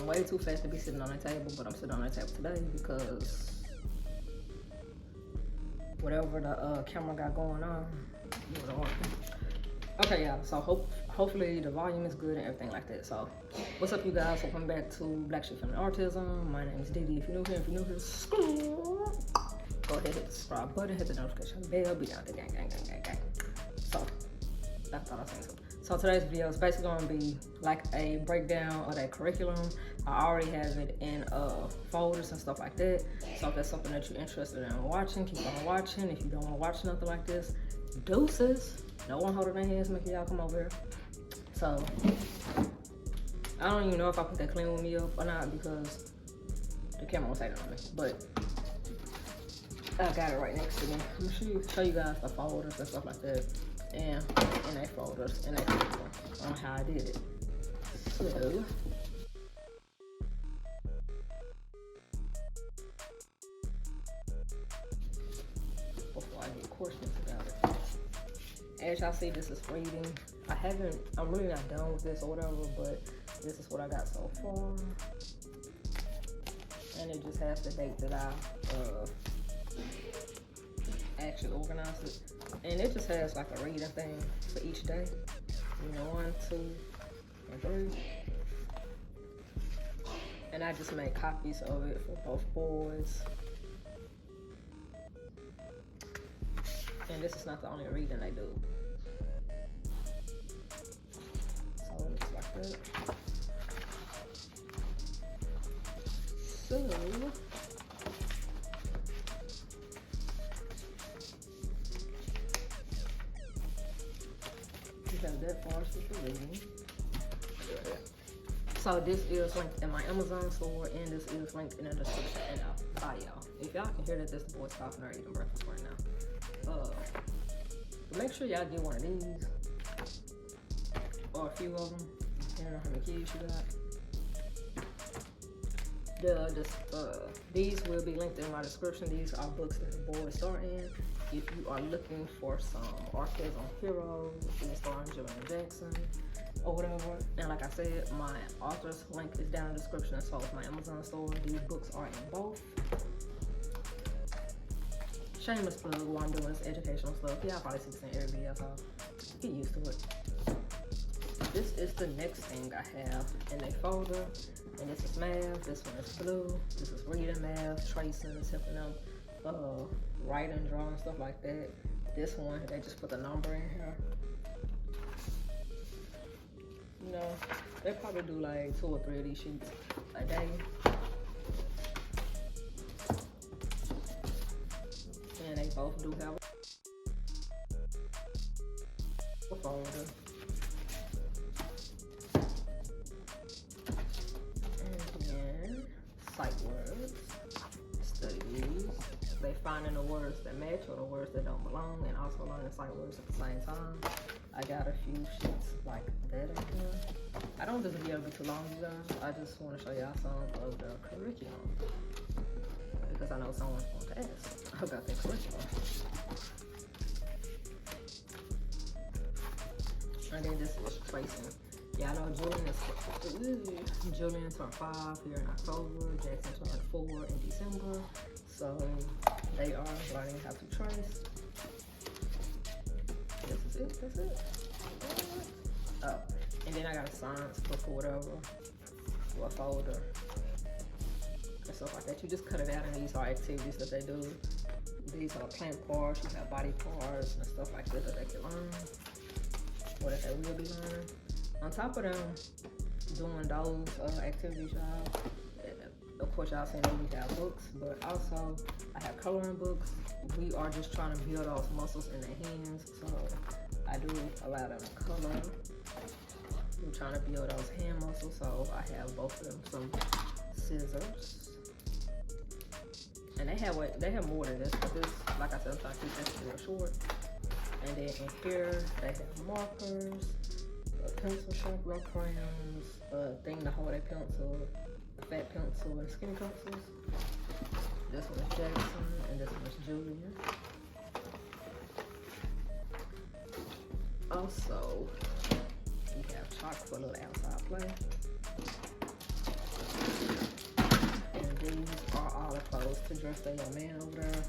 I'm way too fat to be sitting on the table, but I'm sitting on the table today because whatever the camera got going on, you know. Okay, yeah, so hopefully the volume is good and everything like that. So what's up, you guys? Welcome back to Black Sheep and Autism. My name is Didi. If you're new here, go ahead, hit the subscribe button, hit the notification bell, be down the gang. So I thought I was saying something. So today's video is basically going to be like a breakdown of that curriculum. I already have it in folders and stuff like that. So if that's something that you're interested in watching, keep on watching. If you don't want to watch nothing like this, deuces. No one holding their hands making y'all come over here. So I don't even know if I put that clean with me up or not because the camera won't take it on me. But I got it right next to me. I'm gonna show you guys the folders and stuff like that. And in their folders and their curriculum on how I did it. So before I get questions about it. As y'all see, this is reading. I'm really not done with this or whatever, but this is what I got so far. And it just has the date that I actually organized it. And it just has like a reading thing for each day. You know, 1, 2, and 3. And I just made copies of it for both boys. And this is not the only reading they do. So it looks like that. So we have that far as with the reading. So this is linked in my Amazon store, and this is linked in the description and bio. If y'all can hear that, this boy's talking or eating breakfast right now. Make sure y'all get one of these or a few of them. You know how many kids you got. These will be linked in my description. These are books that the boys start in. If you are looking for some autism heroes, these starring Julian Jackson or whatever. And like I said, my author's link is down in the description, so is my Amazon store. These books are in both. Shameless plug while I'm doing this educational stuff. Y'all probably see this in every video, so get used to it. This is the next thing I have in a folder, and this is math. This one is blue. This is reading, math, tracing, helping them writing, drawing, stuff like that. This one, they just put the number in here. You know, they probably do like 2 or 3 of these sheets a day. And they both do have a folder. And then sight words, studies. They finding the words that match or the words that don't belong, and also learning sight words at the same time. I got a few sheets like that in here. I don't want this video to be too long, you guys. I just want to show y'all some of the curriculum, because I know someone's going to ask about that curriculum. And then this is tracing. Yeah, I know Julian turned 5 here in October. Jackson turned 4 in December. So they are learning how to trace. This is it, that's it. Oh, and then I got a science book or whatever, or a folder. And stuff like that. You just cut it out, and these are activities that they do. These are plant parts, you have body parts and stuff like that they can learn, or that they will be learning. On top of them doing those activities, y'all, of course y'all seen that we have books, but also I have coloring books. We are just trying to build those muscles in their hands, so I do allow them to color. I'm trying to build those hand muscles, so I have both of them some scissors. And they have more than this, but this, like I said, I'm trying to keep this real short. And then in here, they have markers, a pencil sharpener, crayons, a thing to hold a pencil, a fat pencil, and skinny pencils. This one is Jackson, and this one is Julian. Also, we have chalk for a little outside play. these are all the clothes to dress the young man over there.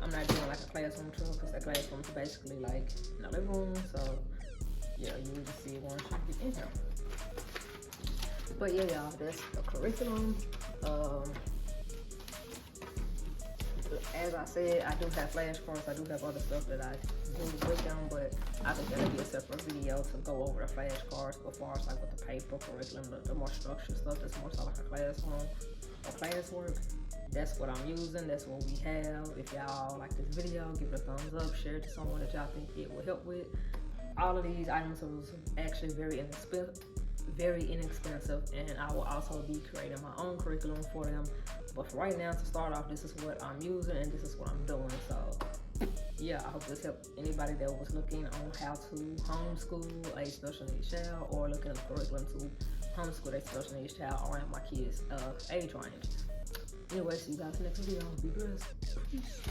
I'm not doing like a classroom tour because that classroom's basically like in the living room. So yeah, you will just see it once you get in here. But yeah, y'all, that's the curriculum. As I said, I do have flashcards. I do have other stuff that I do with them, but I think that'll be a separate video to go over the flashcards before it's like with the paper curriculum, the more structured stuff that's more so like a classroom or classwork. That's what I'm using. That's what we have. If y'all like this video, give it a thumbs up, share it to someone that y'all think it will help with. All of these items was actually very inexpensive, and I will also be creating my own curriculum for them. But for right now, to start off, this is what I'm using and this is what I'm doing. So yeah, I hope this helped anybody that was looking on how to homeschool a special needs child, or looking at a curriculum to homeschool a special needs child around my kids' age range. Anyway, see you guys next video. Be blessed. Peace.